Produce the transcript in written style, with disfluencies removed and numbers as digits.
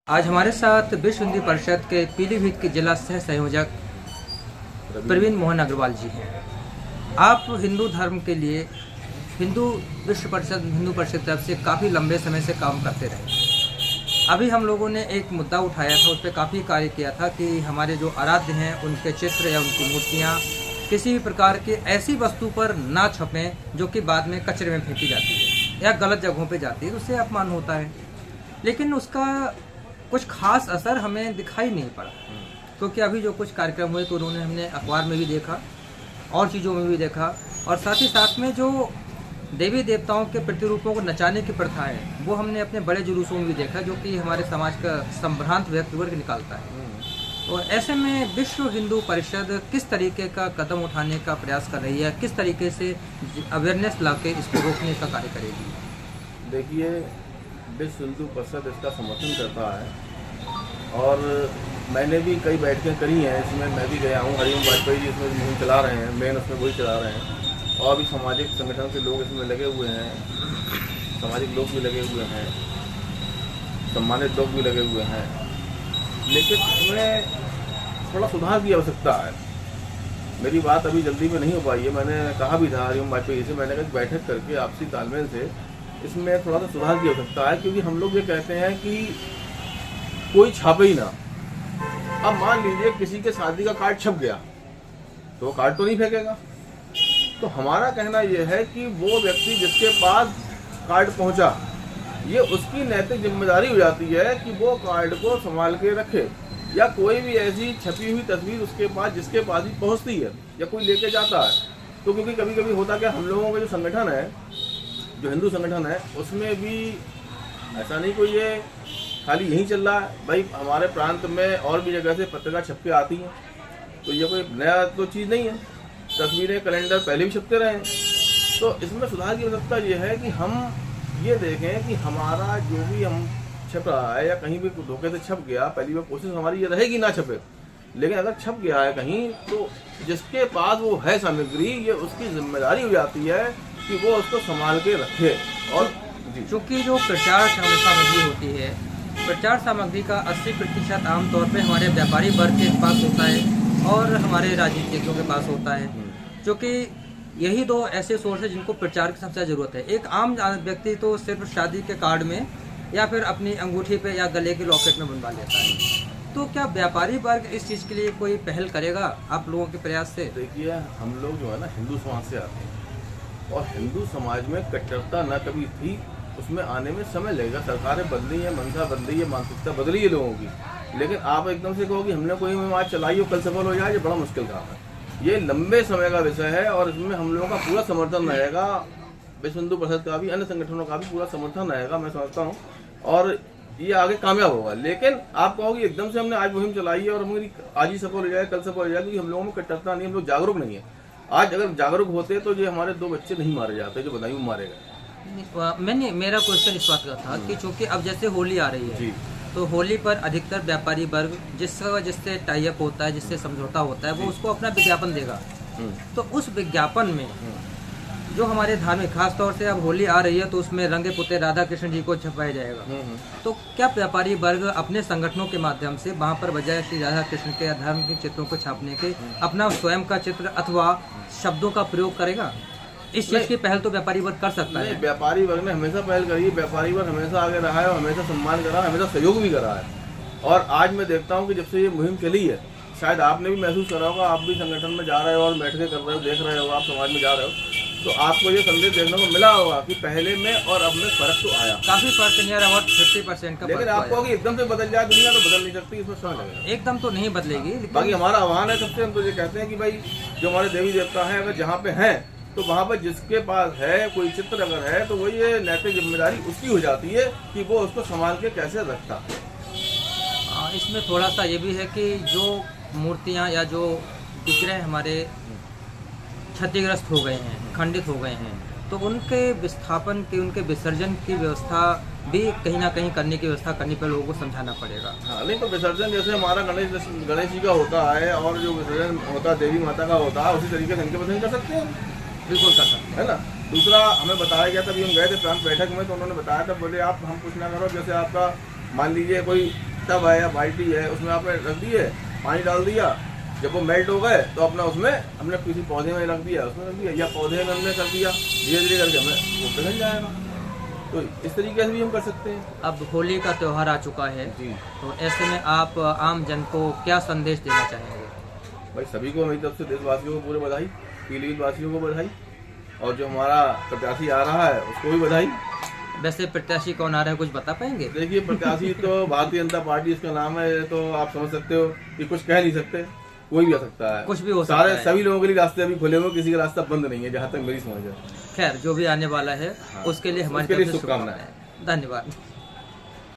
आज हमारे साथ विश्व हिंदू परिषद के पीलीभीत के जिला सह संयोजक प्रवीण मोहन अग्रवाल जी हैं। आप हिंदू धर्म के लिए हिंदू हिंदू परिषद की तरफ से काफ़ी लंबे समय से काम करते रहे। अभी हम लोगों ने एक मुद्दा उठाया था, उस पर काफ़ी कार्य किया था कि हमारे जो आराध्य हैं उनके चित्र या उनकी मूर्तियाँ किसी भी प्रकार की ऐसी वस्तु पर ना छपें जो कि बाद में कचरे में फेंकी जाती है या गलत जगहों पे जाती है, उससे अपमान होता है। लेकिन उसका कुछ खास असर हमें दिखाई नहीं पड़ा, क्योंकि अभी जो कुछ कार्यक्रम हुए तो उन्होंने हमने अखबार में भी देखा और चीज़ों में भी देखा, और साथ ही साथ में जो देवी देवताओं के प्रतिरूपों को नचाने की प्रथा है वो हमने अपने बड़े जुलूसों में भी देखा, जो कि हमारे समाज का संभ्रांत व्यक्तिवर्ग निकालता है। और ऐसे में विश्व हिंदू परिषद किस तरीके का कदम उठाने का प्रयास कर रही है, किस तरीके से अवेयरनेस लाके इसको रोकने का कार्य करेगी? देखिए, विश्व हिंदू परिषद इसका समर्थन करता है और मैंने भी कई बैठकें करी हैं। इसमें मैं भी गया हूँ। हरिओम वाजपेयी जी इसमें मुहिम चला रहे हैं, मेन उसमें वही चला रहे हैं, और भी सामाजिक संगठन के लोग इसमें लगे हुए हैं, सामाजिक लोग भी लगे हुए हैं, सम्मानित लोग भी लगे हुए हैं। लेकिन इसमें थोड़ा सुधार की आवश्यकता है। मेरी बात अभी जल्दी में नहीं हो पाई है। मैंने कहा भी था हरिओम वाजपेयी से, मैंने कहा बैठक करके आपसी तालमेल से इसमें थोड़ा सा सुधार की आवश्यकता है, क्योंकि हम लोग ये कहते हैं कि कोई छापे ही ना। अब मान लीजिए किसी के शादी का कार्ड छप गया तो वो कार्ड तो नहीं फेंकेगा। तो हमारा कहना यह है कि वो व्यक्ति जिसके पास कार्ड पहुंचा, ये उसकी नैतिक जिम्मेदारी हो जाती है कि वो कार्ड को संभाल के रखे, या कोई भी ऐसी छपी हुई तस्वीर उसके पास जिसके पास ही पहुंचती है या कोई लेके जाता है। तो क्योंकि कभी कभी होता क्या, हम लोगों का जो संगठन है, जो हिंदू संगठन है, उसमें भी ऐसा नहीं कोई ये खाली यहीं चल रहा है। भाई हमारे प्रांत में और भी जगह से पत्रिका छप के आती हैं, तो ये कोई नया तो चीज़ नहीं है। तस्वीरें, कैलेंडर पहले भी छपते रहे हैं। तो इसमें सुधार की आवश्यकता ये है कि हम ये देखें कि हमारा जो भी हम छप रहा है या कहीं भी धोखे से छप गया, पहली बार कोशिश हमारी ये रहेगी ना छपे, लेकिन अगर छप गया है कहीं तो जिसके पास वो है सामग्री, ये उसकी जिम्मेदारी हो जाती है कि वो उसको संभाल के रखे। और चूँकि जो प्रचार सामग्री होती है, प्रचार सामग्री का 80% आमतौर पे हमारे व्यापारी वर्ग के पास होता है और हमारे राजनीतिज्ञों के पास होता है, क्योंकि यही दो ऐसे सोर्स है जिनको प्रचार की सबसे ज़्यादा ज़रूरत है। एक आम व्यक्ति तो सिर्फ शादी के कार्ड में या फिर अपनी अंगूठी पे या गले के लॉकेट में बनवा लेता है। तो क्या व्यापारी वर्ग इस चीज़ के लिए कोई पहल करेगा आप लोगों के प्रयास से? देखिए, हम लोग जो है ना हिंदू समाज से आते हैं, और हिंदू समाज में कट्टरता न कभी थी, उसमें आने में समय लगेगा। सरकारें बदली है, मंशा बदली है, मानसिकता बदली है लोगों की। लेकिन आप एकदम से कहो कि हमने कोई मुहिम आज चलाई हो कल सफल हो जाए, ये बड़ा मुश्किल काम है। ये लंबे समय का विषय है और इसमें हम लोगों का पूरा समर्थन रहेगा। विश्व हिंदू परिषद का भी, अन्य संगठनों का भी पूरा समर्थन रहेगा, मैं समझता हूँ, और ये आगे कामयाब होगा। लेकिन आप कहोगे एकदम से हमने आज मुहिम चलाई है और हमारी आज ही सफल हो जाए, कल सफल हो जाए, क्योंकि हम लोगों में कट्टरता नहीं, हम लोग जागरूक नहीं है। आज अगर जागरूक होते तो ये हमारे 2 बच्चे नहीं मारे जाते जो बदायूं मारे गए। मेरा क्वेश्चन इस बात का था कि चूंकि अब जैसे होली आ रही है जी, तो होली पर अधिकतर व्यापारी वर्ग जिससे टाई अप होता है, जिससे समझौता होता है, वो उसको अपना विज्ञापन देगा। तो उस विज्ञापन में जो हमारे धार्मिक, खास तौर से अब होली आ रही है तो उसमें रंगे पुते राधा कृष्ण जी को छपाया जाएगा। तो क्या व्यापारी वर्ग अपने संगठनों के माध्यम से वहाँ पर बजाय श्री राधा कृष्ण के धर्म के चित्रों को छापने के अपना स्वयं का चित्र अथवा शब्दों का प्रयोग करेगा? इस चीज की पहल तो व्यापारी वर्ग कर सकता है। व्यापारी वर्ग ने हमेशा पहल करी है, व्यापारी वर्ग हमेशा आगे रहा है और हमेशा सम्मान करा है, हमेशा सहयोग भी करा है। और आज मैं देखता हूँ कि जब से ये मुहिम चली है, शायद आपने भी महसूस करा होगा, आप भी संगठन में जा रहे हो और बैठकें कर रहे हो, देख रहे हो, आप समाज में जा रहे हो, तो आपको ये संदेश देखने को मिला होगा कि पहले में और अब में फर्क तो आया, काफी फर्क, नियर अबाउट 50% का। लेकिन आप कहोगे एकदम से बदल जाए दुनिया, तो बदल नहीं सकती, इसमें समय लगेगा। एकदम तो नहीं बदलेगी। बाकी हमारा आह्वान है सबसे, हम तो ये कहते हैं कि भाई जो हमारे देवी देवता हैं, अगर जहाँ पे हैं तो वहाँ पर जिसके पास है कोई चित्र अगर है तो वो ये नैतिक जिम्मेदारी उसकी हो जाती है कि वो उसको संभाल के कैसे रखता। इसमें थोड़ा सा ये भी है कि जो मूर्तियाँ या जो विग्रह हमारे क्षतिग्रस्त हो गए हैं, खंडित हो गए हैं, तो उनके विस्थापन की, उनके विसर्जन की व्यवस्था भी कहीं ना कहीं करने की व्यवस्था करने पर लोगों को समझाना पड़ेगा। हाँ, नहीं तो विसर्जन जैसे हमारा गणेश जी का होता है और जो विसर्जन होता है देवी माता का होता है, उसी तरीके से इनके विसर्जन कर सकते हैं। बिल्कुल कर सकते हैं, है ना। दूसरा, हमें बताया गया था, अभी हम गए थे प्रांत बैठक में, तो उन्होंने बताया था, बोले आप हम कुछ ना करो, जैसे आपका मान लीजिए कोई टब है या बाल्टी है, उसमें आपने रख दिए, पानी डाल दिया, जब वो मेल्ट हो गए तो अपना उसमें हमने किसी पौधे में रख दिया, उसमें रख दिया, या पौधे में हमने कर दिया, धीरे धीरे करके हमें वो पिघल जाएगा। तो इस तरीके से भी हम कर सकते हैं। अब होली का त्यौहार आ चुका है, जी तो ऐसे में आप आम जन को क्या संदेश देना चाहेंगे? भाई, सभी को मेरी तरफ से देशवासियों को पूरे बधाई, पीलीभीत वासियों को बधाई, और जो हमारा प्रत्याशी आ रहा है उसको भी बधाई। वैसे प्रत्याशी कौन आ रहा है, कुछ बता पाएंगे? देखिए, प्रत्याशी तो भारतीय जनता पार्टी इसका नाम है, तो आप समझ सकते हो कि कुछ कह नहीं सकते, कोई भी आ सकता है, कुछ भी हो सकता सारे है। सभी लोगों के लिए रास्ते अभी खुले हुए, किसी का रास्ता बंद नहीं है, जहाँ तक मेरी समझ है। खैर, जो भी आने वाला है हाँ, उसके लिए हमारी उसके लिए तरफ से शुभकामनाएं। शुभकामनाएं। धन्यवाद।